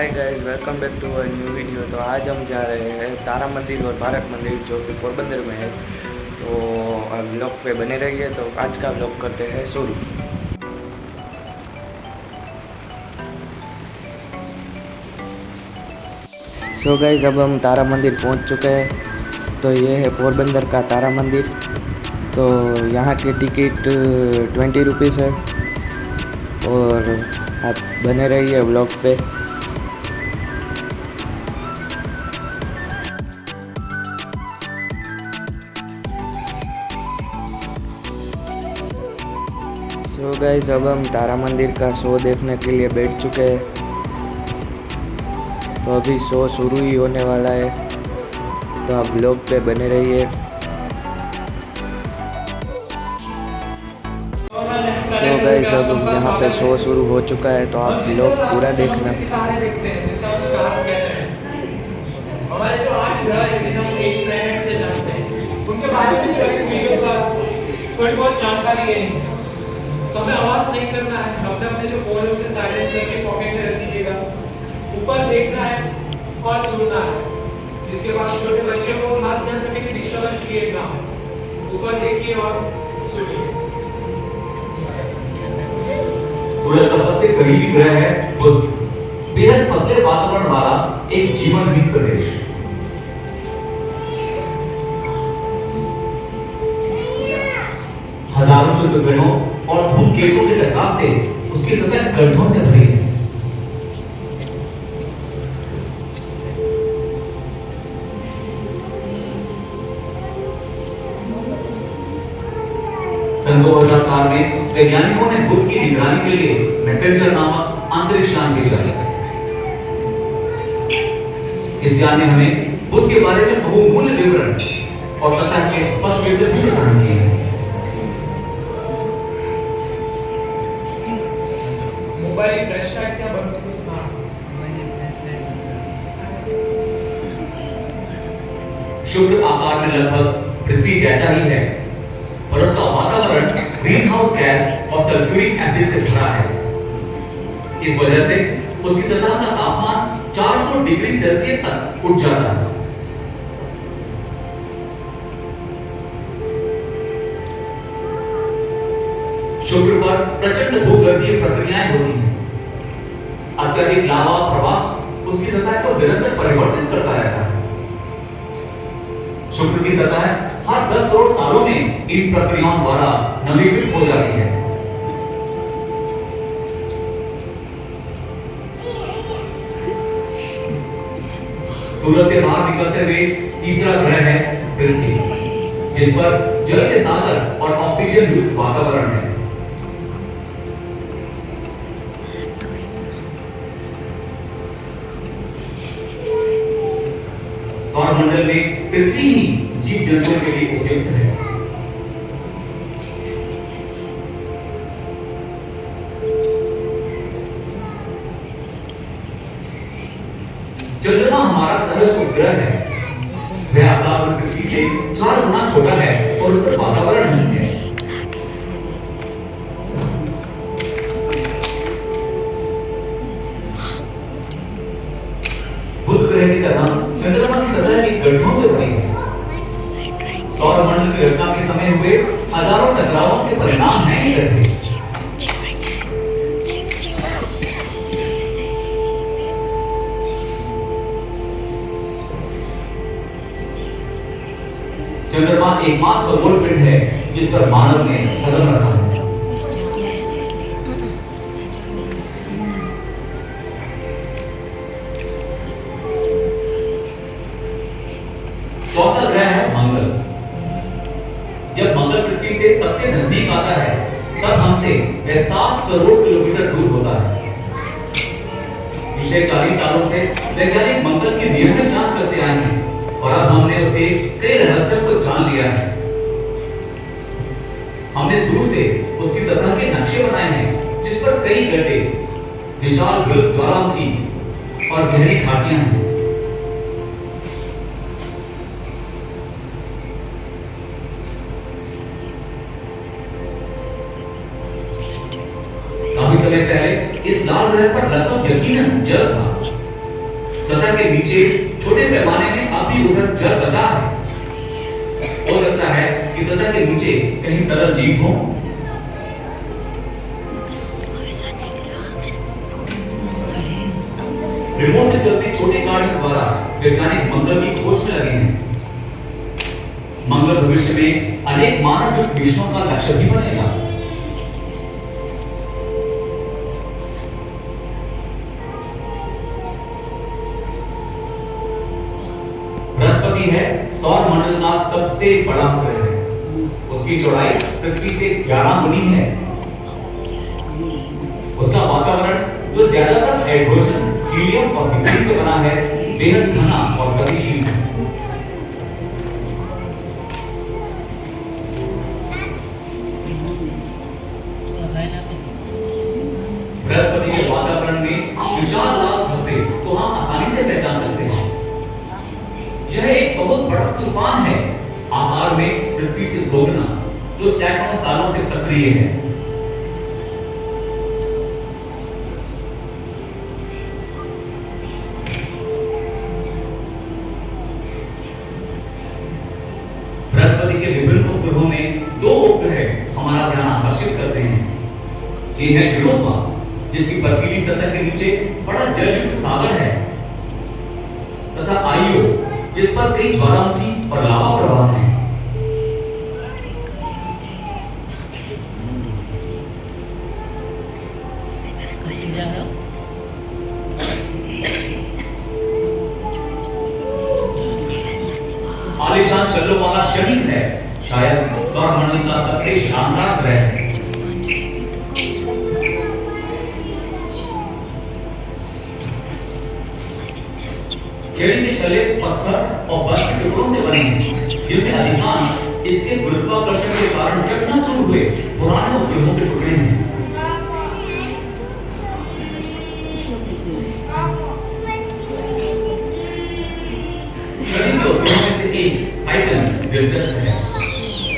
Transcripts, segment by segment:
Hi guys, welcome back to a new video. तो आज हम जा रहे हैं तारा मंदिर और भारत मंदिर जो कि पोरबंदर में है। तो अब व्लॉग पे बने रहिए। तो आज का व्लॉग करते हैं शुरू। सो गाइस, अब हम तारा मंदिर पहुंच चुके हैं। तो ये है पोरबंदर का तारा मंदिर। तो यहाँ की टिकट 20 रुपीज़ है। और आप बने रहिए व्लॉग पे। सो गाइस, अब हम तारा मंदिर का शो देखने के लिए बैठ चुके हैं। तो अभी शो शुरू ही होने वाला है। तो आप ब्लॉग पे बने रहिए। सो गाइस, अब यहाँ पे शो शुरू हो चुका है। तो आप ब्लॉग पूरा देखना। सितारे देखते हैं जिसे हम स्टार्स कहते हैं। हमारे जो 8 ग्रह हैं जिन्हें हम 8 प्लैनेट से जानते हैं, उनके बारे में जो है वीडियो का थोड़ी बहुत जानकारी है। तो हमें आवाज नहीं करना है, अपने अपने जो फोन है उसे साइलेंट करके पॉकेट में रख लीजिएगा। ऊपर देखना है और सुनना है। जिसके बाद छोटे बच्चे को खास ध्यान रखें कि डिस्टर्बेंस क्रिएट ना हो। ऊपर देखिए और सुनिए। सूरज का सबसे करीबी ग्रह है बुध। बेहद पतले वातावरण वाला एक जीवनहीन प्रदेश। हजारों चंद्रग्रहों और धूमकेतुओं के टकराव से उसकी सतह गड्ढों से भरी है। सन 2004 में वैज्ञानिकों ने बुध की निगरानी के लिए मैसेंजर नामक अंतरिक्ष यान भेजा है। इस यान ने हमें बुध के बारे में बहुमूल्य विवरण और सतह के स्पष्ट चित्र भी प्रदान किए हैं। मोबाइल फ्लैश लाइट क्या बंद कर दो। शुक्र आकार में लगभग पृथ्वी जैसा ही है, पर उसका वातावरण ग्रीन हाउस गैस और सल्फ्यूरिक एसिड से भरा है। इस वजह से उसकी सतह का तापमान 400 डिग्री सेल्सियस तक उठ जाता है। शुक्र पर प्रचंड भूगर्भीय प्रक्रियाएं होती हैं। अत्यधिक लावा प्रवाह उसकी सतह को निरंतर परिवर्तित करता रहता है। शुक्र की सतह हर 10 करोड़ सालों में इन प्रक्रियाओं द्वारा नवीकृत हो जाती है। सूरज से बाहर निकलते हुए तीसरा ग्रह है पृथ्वी, जिस पर जल के सागर और ऑक्सीजन युक्त वातावरण है। सौरमंडल में पृथ्वी ही जीव जंतुओं के लिए उपयुक्त है। चंद्रमा हमारा सहज उपग्रह है। वह आकार में पृथ्वी से 4 गुना छोटा है और उस पर वातावरण नहीं है। बुध ग्रह की तरह चंद्रमा की सतह भी गड्ढों से भरी है। सौरमंडल की रचना के समय हुए हजारों टकरावों के परिणाम हैं ये गड्ढे। चंद्रमा एकमात्र खगोल पिंड है जिस पर मानव ने कदम रखा है। चौथा ग्रह है मंगल। जब मंगल पृथ्वी से सबसे नजदीक आता है तब हमसे वह 7 करोड़ किलोमीटर दूर होता है। पिछले 40 सालों से वैज्ञानिक मंगल की नियमित जांच करते आए हैं और अब हमने उसे कई रहस्यों को जान लिया है। हमने दूर से उसकी सतह के नक्शे बनाए हैं, जिस पर कई गड्ढे, विशाल ज्वालामुखी और गहरी घाटियां हैं। काफी समय पहले इस लाल ग्रह पर लगभग यकीनन जल था। सतह के नीचे छोटे पैमाने में अब भी उधर जल बचा है। हो सकता है कि सतह के नीचे कहीं सरल जीव हो। रिमोट से चलती छोटी गाड़ियों द्वारा वैज्ञानिक मंगल की खोज में लगे हैं। मंगल भविष्य में अनेक मानव युक्त मिशनों का लक्ष्य भी बनेगा। बृहस्पति है सौर मंडल का सबसे बड़ा ग्रह है। उसकी चौड़ाई पृथ्वी से 11 गुनी है। उसका वातावरण जो ज्यादातर हाइड्रोजन, हीलियम और हीलियम से बना है, बेहद घना और गतिशील है। बृहस्पति के वातावरण में विशाल लाल धब्बे तो हम आसानी से पहचान सकते हैं। यह एक बहुत बड़ा तूफान है, आकार में पृथ्वी से दोगुना, जो सैकड़ों सालों से सक्रिय है। बृहस्पति के विभिन्न उपग्रहों में 2 उपग्रह हमारा ध्यान आकर्षित करते हैं। ये है यूरोपा, जिसकी बर्फीली सतह के नीचे बड़ा जलयुक्त सागर है, तथा आइयो, जिस पर कई ज्वालामुखी और लावा प्रवाह है। आलिशान चक्रों वाला शनि है शायद सौरमंडल का सबसे शानदार ग्रह है। शनि के छल्ले पत्थर और बर्फ के टुकड़ों से बने हैं, जिनमें अधिकांश इसके गुरुत्वाकर्षण के कारण चकनाचूर हुए पुराने उपग्रहों के टुकड़े हैं। शनि के उपग्रहों में से एक टाइटन दिलचस्प है।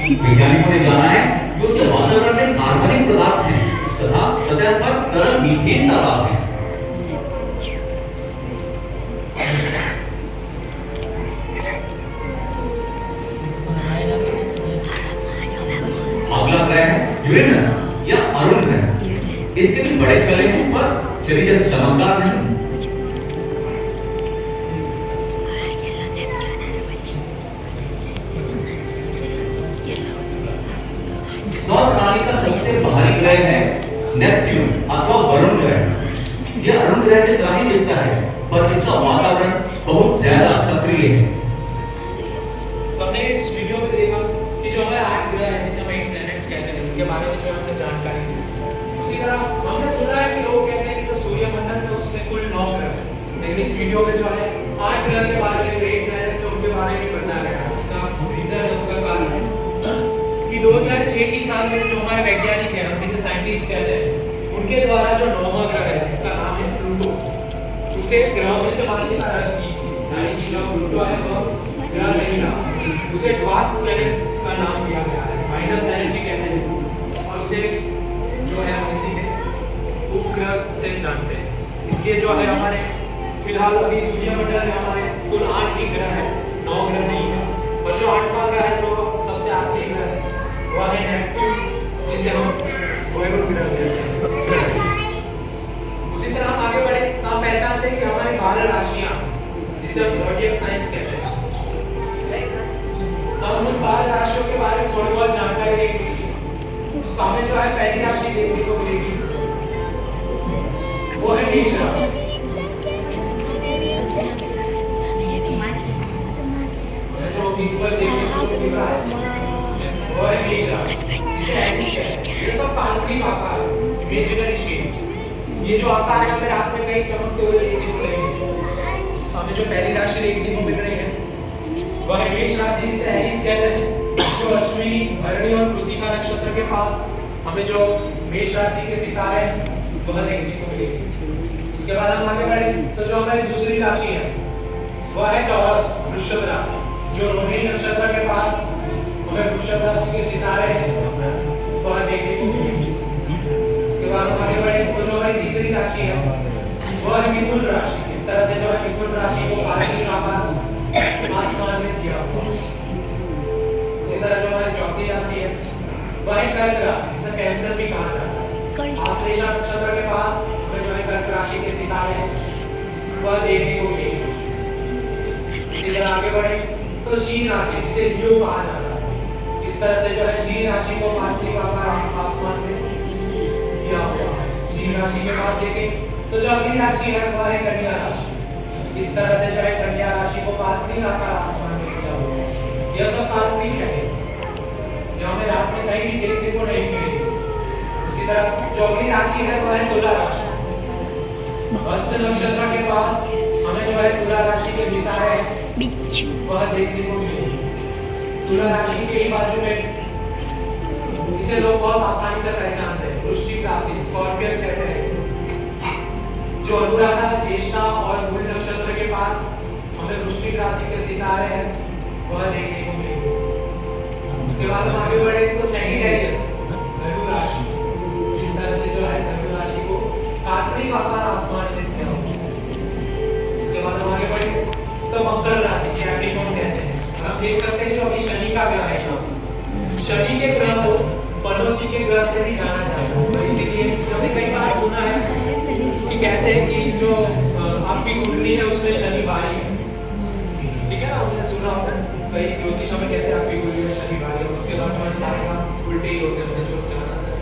वैज्ञानिकों ने जाना है कि उसके वातावरण में कार्बनिक पदार्थ हैं तथा सतह पर तरल मीथेन का भाग है। अगला ग्रह है यूरेनस या अरुण ग्रह। इसके भी बड़े छल्ले हैं पर शनि जैसे चमकदार नहीं। सौर प्रणाली का सबसे बाहरी ग्रह है नेपट्यून अथवा वरुण ग्रह। यह अरुण ग्रह की तरह ही दिखता है, पर इसका वातावरण बहुत ज्यादा सक्रिय है। हमने इस वीडियो में देखा कि जो हमारे 8 ग्रह हैं, जिसे हम 8 प्लैनेट्स कहते हैं, उनके बारे में जो हमने जानकारी दी। उसी तरह हमने सुना है कि लोग कहते हैं कि जो सूर्यमंडल है उसमें कुल 9 ग्रह हैं, लेकिन इस वीडियो में जो है 8 ग्रह के बारे में, 8 प्लैनेट्स हैं उनके बारे में बताया गया है। उसका रीजन है, उसका कारण है कि 2006 की साल में जो हमारे वैज्ञानिक हैं, हम जिसे साइंटिस्ट कहते हैं, उनके द्वारा जो 9वां ग्रह है जिसका नाम है प्लूटो, उसे ग्रह में से मान्यता दी थी। यानी कि जो प्लूटो है वो ग्रह नहीं था, उसे ड्वार्फ प्लैनेट का नाम दिया गया है, माइनर प्लैनेट भी कहते हैं, और उसे जो है हिंदी में उपग्रह से जानते हैं। इसलिए जो है हमारे फिलहाल अभी सूर्यमंडल में हमारे कुल 8 ही ग्रह हैं, 9 ग्रह नहीं है। और जो 8वां ग्रह है, जो सबसे आखिरी ग्रह है, वह है नेपट्यून, जिसे हम वरुण ग्रह कहते हैं। उसी तरह हम आगे बढ़े तो हम पहचानते हैं कि हमारी 12 राशियां, जिसे हम ज़ोडिएक साइंस कहते हैं, तो हम उन 12 राशियों के बारे में थोड़ी बहुत जानकारी लेंगे। तो हमें जो है पहली राशि देखने को मिलेगी, वो है मेष राशि। जो ऊपर देखने को मिल रहा है वो है मेष राशि, जिसे एरिस कहते हैं। ये सब काल्पनिक आकार है, इमेजिनरी शेप्स। ये जो आकार है मेरे हाथ में कहीं चमकते हुए देखने को लगेंगे। तो हमें जो पहली राशि देखने को मिल रही है वह है मेष राशि, जिसे एरिस कहते हैं। जो अश्विनी, भरणी और कृत्तिका नक्षत्र के पास हमें जो मेष राशि के सितारे वह देखने को मिलेंगे। उसके बाद हम आगे बढ़े तो जो हमारी दूसरी राशि है वह है टॉरस, वृषभ राशि। जो रोहिणी नक्षत्र के पास हमें वृषभ राशि के सितारे वह देखने को मिलेंगे। उसके बाद हम आगे बढ़े तो जो हमारी तीसरी राशि है वह है मिथुन राशि। इस तरह से जो है मिथुन राशि को काल्पनिक आकार आसमान में दिया हुआ है। उसी तरह जो हमारी चौथी राशि है वह है कर्क राशि, जिसे कैंसर भी कहा जाता है। आश्लेषा नक्षत्र के पास हमें जो है कर्क राशि के सितारे वह देखने को मिलेंगे। इसी तरह आगे बढ़े तो शीन राशि, जिसे लियो कहा जाता है, इस तरह से जो है शीन राशि को काल्पनिक आकार आसमान में दिया हुआ है। शीन राशि के बाद देखें तो जो अगली राशि है वह है कन्या राशि। इस तरह से जो है कन्या राशि को काल्पनिक आकार आसमान में दिया हुआ है। यह सब काल्पनिक है, जो हमें रात में कहीं भी देखने को नहीं मिलेगी। इसी तरह जो अगली राशि है वह है तुला राशि। हस्त नक्षत्र के पास हमें जो है तुला राशि के सितारे वह देखने को मिलेगी। तुला राशि के ही बाजू में इसे लोग बहुत आसानी से पहचानते हैं, वृश्चिक राशि, स्कॉर्पियन कहते हैं। जो अनुराधा, ज्येष्ठा और मूल नक्षत्र के पास हमें वृश्चिक राशि के सितारे हैं वह देखने को मिलेंगे। उसके बाद हम आगे बढ़े तो सैजिटेरियस, धनु राशि। इस तरह से जो है धनु राशि को काल्पनिक आकार आसमान में दिया हुआ है। उसके बाद हम आगे बढ़े तो मकर राशि, कैप्रिकॉर्न कहते हैं। हम देख सकते हैं जो अभी शनि का ग्रह है, शनि के ग्रह को पनौती के ग्रह से भी जाना जाता है। इसीलिए हमने कई बार सुना है कि कहते हैं कि जो आपकी कुंडली है उसमें शनि भाई है, ठीक है ना, आपने सुना होगा। कई ज्योतिष में कहते हैं आपकी कुंडली में शनि भाई है, उसके बाद जो है सारे काम उल्टे ही होते हैं, जो ज्यादातर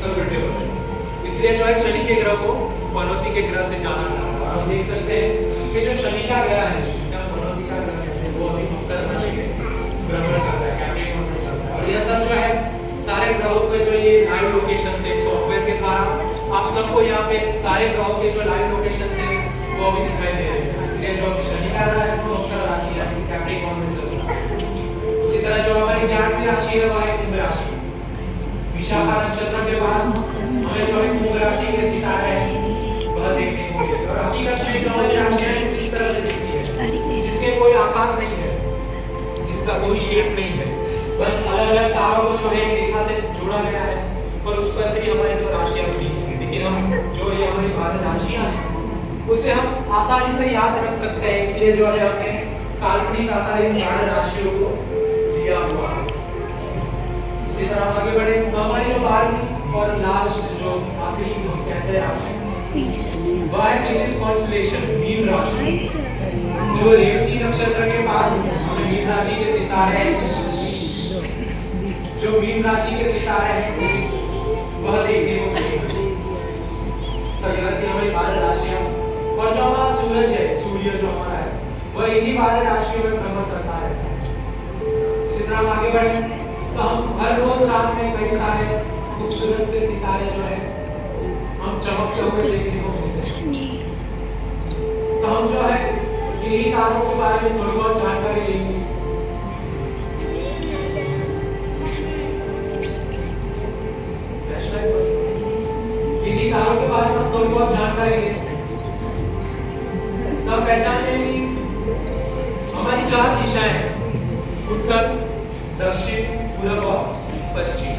सब उल्टे होते हैं। इसलिए जो है शनि के ग्रह को पनौती के ग्रह से जाना जाता है। हम देख सकते हैं कि जो शनि का ग्रह है, जिसे हम पनौती का ग्रह कहते हैं, वो अभी मकर राशि में भ्रमण कर रहा है, कैप्रिकॉर्न में चल रहा है। और यह सब जो है सारे ग्रहों पे जो ये लाइव लोकेशन से सॉफ्टवेयर के द्वारा आप सबको यहाँ पे सारे ग्रहों के जो लाइव लोकेशन से वो अभी दिखाई दे रहे हैं। इसलिए जो शनि का ग्रह है वो मकर राशि यानी कैप्रिकॉर्न में चल रहा है। उसी तरह जो हमारी 11वीं राशि है वह है कुंभ राशि। विशाखा नक्षत्र के पास हमें जो है कुंभ राशि के सितारे वह देखने को मिलेंगे। और हकीकत में जो हमारी राशि है इस तरह से दिखती है, जिसके कोई आकार नहीं है, जिसका कोई शेप नहीं है, बस अलग-अलग तारों को जो है एक रेखा से जोड़ा गया है और उस पर से ही हमारी जो राशियां बनी हैं। लेकिन हम जो ये हमारी 12 राशियां हैं उसे हम आसानी से याद रख सकते हैं, इसलिए जो है हमने काल्पनिक आकार इन 12 राशियों को दिया हुआ है। इसी तरह हम आगे बढ़े तो हमारी जो 12वीं और लास्ट जो आखिरी कहते हैं राशि वह है फिशिस कॉन्स्टेलेशन, मीन राशि। जो रेवती नक्षत्र के पास हमें मीन राशि के सितारे जो मीन राशि के सितारे हैं वह देखने को मिलेंगे। तो यह थी हमारी 12 राशियां। और जो हमारा सूरज है, सूर्य जो हमारा है वह इन्हीं 12 राशियों में भ्रमण करता है। इसी तरह हम आगे बढ़े तो हम हर रोज रात में कई सारे खूबसूरत से सितारे जो है हम चमकते हुए देखने को मिलते हैं। तो हम जो है इन्हीं तारों के बारे में थोड़ी बहुत जानकारी लेंगे। इन्हीं तारों के बारे में थोड़ी बहुत जानकारी लेंगे। तब पहचान लेंगे हमारी 4 दिशाएं हैं, उत्तर, दक्षिण, पूर्व और पश्चिम,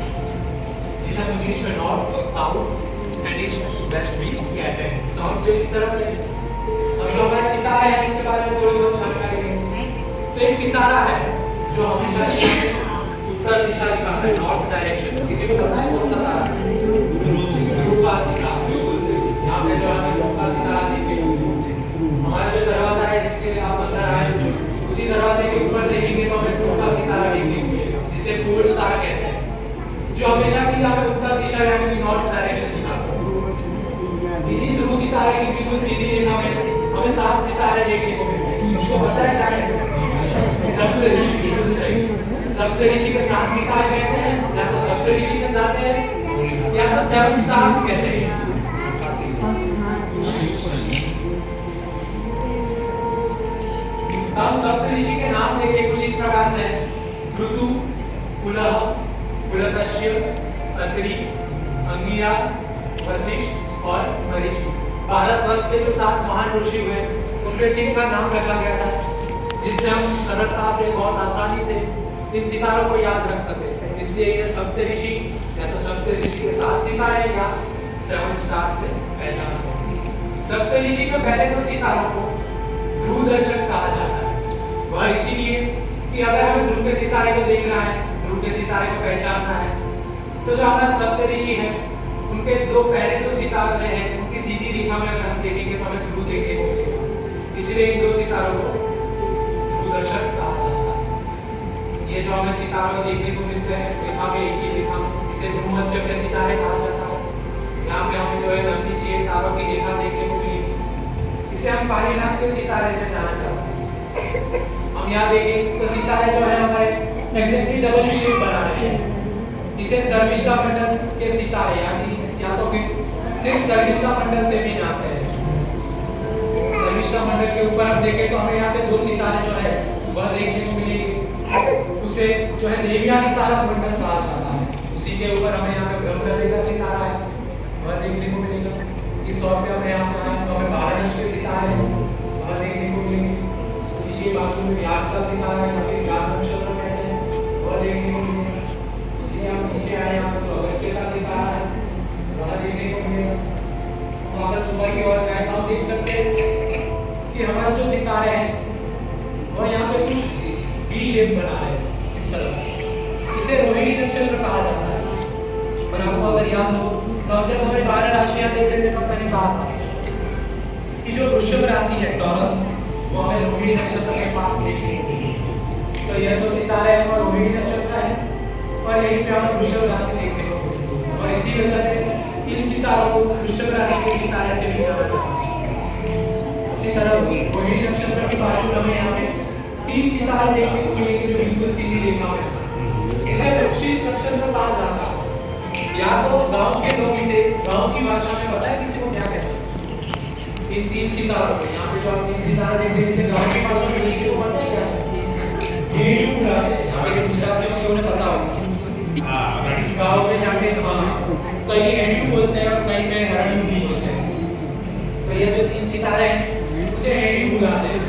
जिसे हम इंग्लिश में north, south and east, west भी कहते हैं। तो हम जो इस तरह से जो हमारे सितारे हैं इनके बारे में थोड़ी बहुत जानकारी लेंगे। तो एक सितारा है जो हमेशा उत्तर दिशा दिखाता है, नॉर्थ डायरेक्शन। किसी को पता है कौन सा तारा है? ध्रुव का सितारा, बिल्कुल सही। यहाँ पे जो है ध्रुव का सितारा देखने को मिलेगा। हमारा जो दरवाजा है जिसके लिए आप अंदर आए, उसी दरवाजे के ऊपर देखेंगे तो हमें ध्रुव का सितारा देखने को मिलेगा, जिसे पोल स्टार कहते हैं, जो हमेशा की हमें उत्तर दिशा यानी कि नॉर्थ डायरेक्शन दिखाता है। इसी ध्रुव सितारे की बिल्कुल सीधी रेखा में हमें 7 सितारे देखने को मिलते हैं। इसको पता है क्या कहते हैं? सप्तऋषि। बिल्कुल सही। सप्तऋषि के 7 सितारे कहते हैं, या तो सप्तऋषि से जाते हैं या तो 7 स्टार्स कहते हैं। अब सप्तऋषि के नाम देखिए कुछ इस प्रकार से: ऋतु, पुलह, पुलकश्य, अत्रि, अंगिरा, वशिष्ठ और मरीचि। भारतवर्ष के जो 7 महान ऋषि हुए उनमें से इनका नाम रखा गया था, जिससे हम सरलता से बहुत आसानी से इन सितारों को याद रख सके। इसलिए ये सप्तऋषि या तो सप्तऋषि के 7 सितारे या 7 स्टार्स से पहचान होती है। सप्तऋषि में पहले तो सितारों को ध्रुव दर्शक कहा जाता है। वह इसीलिए कि अगर हमें ध्रुव के सितारे को देखना है, ध्रुव के सितारे को पहचानना है, तो जो हमारे सप्तऋषि हैं उनके दो पहले दो सितारे हैं, उनकी सीधी रेखा में अगर हम देखेंगे तो हमें ध्रुव देखने को मिलेगा। इसलिए इन दो सितारों को ध्रुव दर्शक कहा जाता है। ये जो हमें सितारे देखने को मिलते हैं रेखा में, एक ही रेखा में, इसे ध्रुवमध्य के सितारे कहा जाता है। यहाँ पे हमें जो है लंबी सी एक तारों की रेखा देखने को मिलेगी। इसे हम पारीनाथ के सितारे से जाना चाहते हैं। हम यहाँ देखें तो सितारे जो है हमारे एग्जैक्टली डबल शेप बना रहे हैं। इसे शर्मिष्ठा मंडल के सितारे या तो फिर सिर्फ शर्मिष्ठा मंडल से भी जानते हैं। शर्मिष्ठा मंडल के ऊपर हम देखें तो हमें यहाँ पे दो सितारे जो है वह देखने को मिलेंगे। उसे जो है देवयानी तारा मंडल कहा जाता है। उसी के ऊपर हमें यहाँ पे ब्रह्मदेव का सितारा है वह देखने को मिलेगा। इस और पे हमें यहाँ पे तो हमें 12 इंच के सितारे हैं वह देखने को मिलेंगे। उसी के बाजू में व्याध का सितारा है, जहाँ पे व्याध नक्षत्र कहते हैं, वह देखने को मिलेगा। इसी के हम नीचे आए यहाँ पे तो अगस्त्य का सितारा है वह देखने को मिलेगा। तो अगर ऊपर की ओर जाए तो हम देख सकते हैं कि हमारे जो सितारे हैं वह यहाँ पे कुछ वी शेप बना रहे हैं इस तरह से। इसे रोहिणी नक्षत्र कहा जाता है। और आपको अगर याद हो तो अब जब हमें 12 राशियां देख रहे थे तो मैंने कहा था कि जो वृषभ राशि है टॉरस वो हमें रोहिणी नक्षत्र के पास देखने को मिलेगी। तो यह जो सितारे हैं वो रोहिणी नक्षत्र है और यहीं पे हमें वृषभ राशि देखने को मिलेगी। और इसी वजह से इन सितारों को वृषभ राशि के सितारे से भी जाना जाता है। इसी तरह रोहिणी नक्षत्र के बाजू हमें यहाँ पे 3 सितारे देखने को मिलेंगे जो बिल्कुल सीधी रेखा में। इसे वृश्चिक नक्षत्र कहा जाता है। या तो गांव के लोग इसे गांव की भाषा में पता है किसी को क्या कहते हैं इन 3 सितारों को। यहाँ पे जो आप 3 सितारे देखते हैं इसे गांव की भाषा में किसी को पता है क्या है? एडू कहते हैं। यहाँ पे गुजरातियों को उन्हें पता होगा। हां गांव में जाके कई एडू बोलते हैं और कई में हरणू भी बोलते हैं। तो ये जो 3 सितारे हैं उसे एडू बुलाते हैं।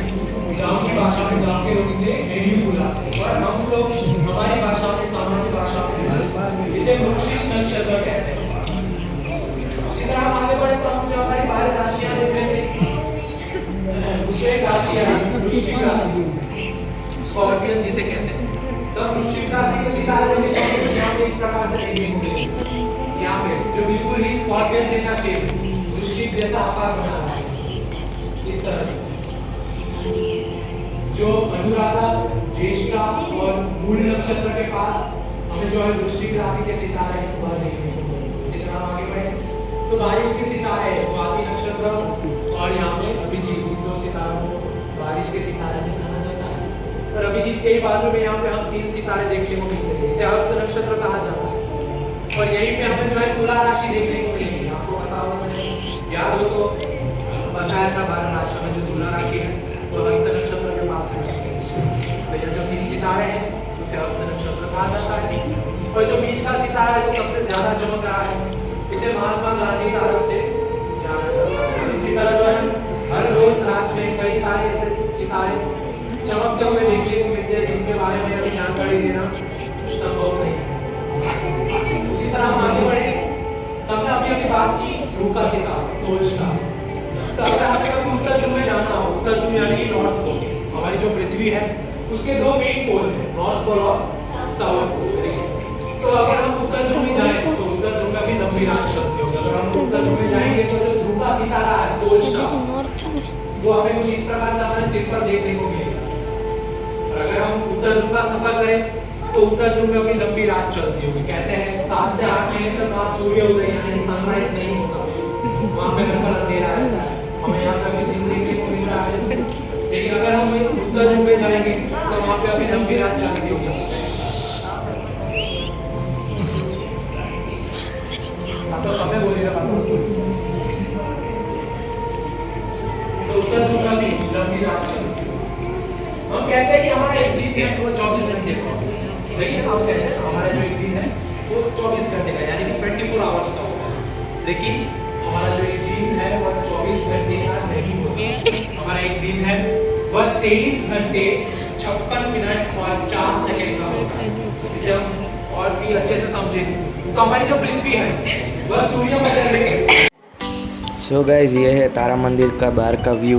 गांव की भाषा में गांव के लोग इसे एडू बुलाते हैं और हम लोग हमारी भाषा में सामान्य भाषा में इसे वृश्चिक नक्षत्र कहते हैं। उसी तरह हम आगे बढ़े तो हम जो हमारी 12 राशियां देख रहे थे उसमें एक राशि है वृश्चिक राशि, स्कॉर्पियन जिसे कहते हैं। तो वृश्चिक राशि के सितारे में यहाँ पे इस प्रकार से देखने को मिलेंगे। यहाँ पे जो बिल्कुल ही स्कॉर्पियन जैसा शेप, वृश्चिक जैसा आकार बना है इस तरह से। जो अनुराधा, ज्येष्ठा और मूल नक्षत्र के पास हमें जो है वृश्चिक राशि के सितारे वह देखने को मिलेंगे। इसी तरह आगे बढ़े तो बारिश के सितारे स्वाति नक्षत्र और यहाँ पे अभिजीत, इन 2 सितारों को बारिश के सितारे से जाना जाता है। और अभिजीत के बाजू में यहाँ पे हम 3 सितारे देखने को मिलते हैं। इसे हस्त नक्षत्र कहा जाता है। और यहीं पे हमें जो है तुला राशि देखने को मिलेगी। आपको पता होगा, याद हो तो बताया था 12 राशियों में जो तुला राशि है वो हस्त नक्षत्र के पास में। तो ये जो 3 सितारे हैं उसे हस्त नक्षत्र कहा जाता है। और जो बीच का सितारा है जो सबसे ज्यादा चमक रहा है उसे महात्मा गांधी तारक से जाना जाता है। इसी तरह जो है हर रोज रात में कई सारे ऐसे सितारे चमकते हुए देखने को मिलते हैं जिनके बारे में अभी जानकारी देना संभव नहीं है। उसी तरह हम आगे बढ़े तो हमने अभी बात की ध्रुव का सितारा टोल्स का। तो अगर हमें कभी उत्तर ध्रुव में जाना हो, उत्तर ध्रुव यानी कि नॉर्थ पोल, हमारी जो पृथ्वी है उसके 2 मेन पोल हैं, नॉर्थ पोल और साउथ पोल। तो अगर हम उत्तर ध्रुव में जाएं तो उत्तर ध्रुव में भी लंबी रात चलती होगी। अगर हम उत्तर ध्रुव में जाएंगे तो जो ध्रुव का सितारा है टोल्स का वो हमें कुछ इस प्रकार से हमारे सिर पर देखने को मिलेगा। और अगर हम उत्तर ध्रुव का सफर करें तो उत्तर ध्रुव में अभी लंबी रात चलती होगी। कहते हैं 7 से 8 महीने तक वहाँ सूर्य उदय यानी सनराइज नहीं होता, वहाँ पे हल्का अंधेरा रहता है। हमें यहाँ पे अभी दिन देखने को मिल रहा है। लेकिन अगर हम उत्तर ध्रुव में जाएंगे तो वहाँ पे अभी लंबी रात चलती होगी। तो हमें बोलेगा तो उत्तर ध्रुव में भी लंबी रात चलती है। हम कहते हैं कि हमारा एक दिन है वो 24 घंटे का, सही है। आप कहते हैं हमारा जो एक दिन है वो 24 घंटे का यानी कि 24 आवर्स का होता है। लेकिन हमारा जो एक दिन है वह 24 घंटे का नहीं होता। हमारा एक दिन है वह 23 घंटे 56 मिनट और 4 सेकंड का होता है। इसे हम और भी अच्छे से समझें तो हमारी जो पृथ्वी है वह सूर्य मंडल में सो गाइज ये है तारा मंदिर का बाहर का व्यू।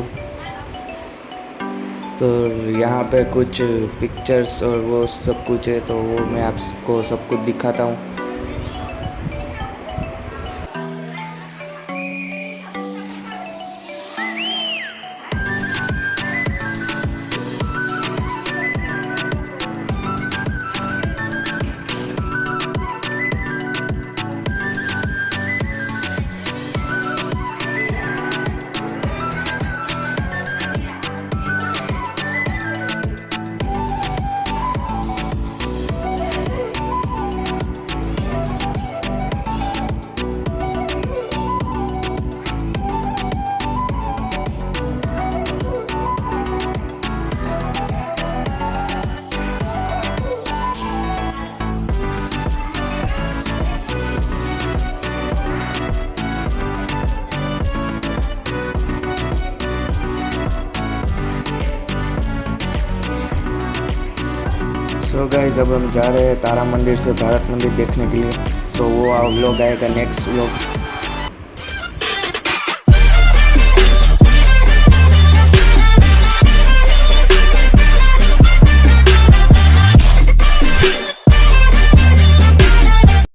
तो यहाँ पे कुछ पिक्चर्स और वो सब कुछ है, तो वो मैं आपको सब कुछ दिखाता हूँ। सो गाइज अब हम जा रहे हैं तारा मंदिर से भारत मंदिर देखने के लिए। तो वो व्लॉग आएगा नेक्स्ट व्लॉग।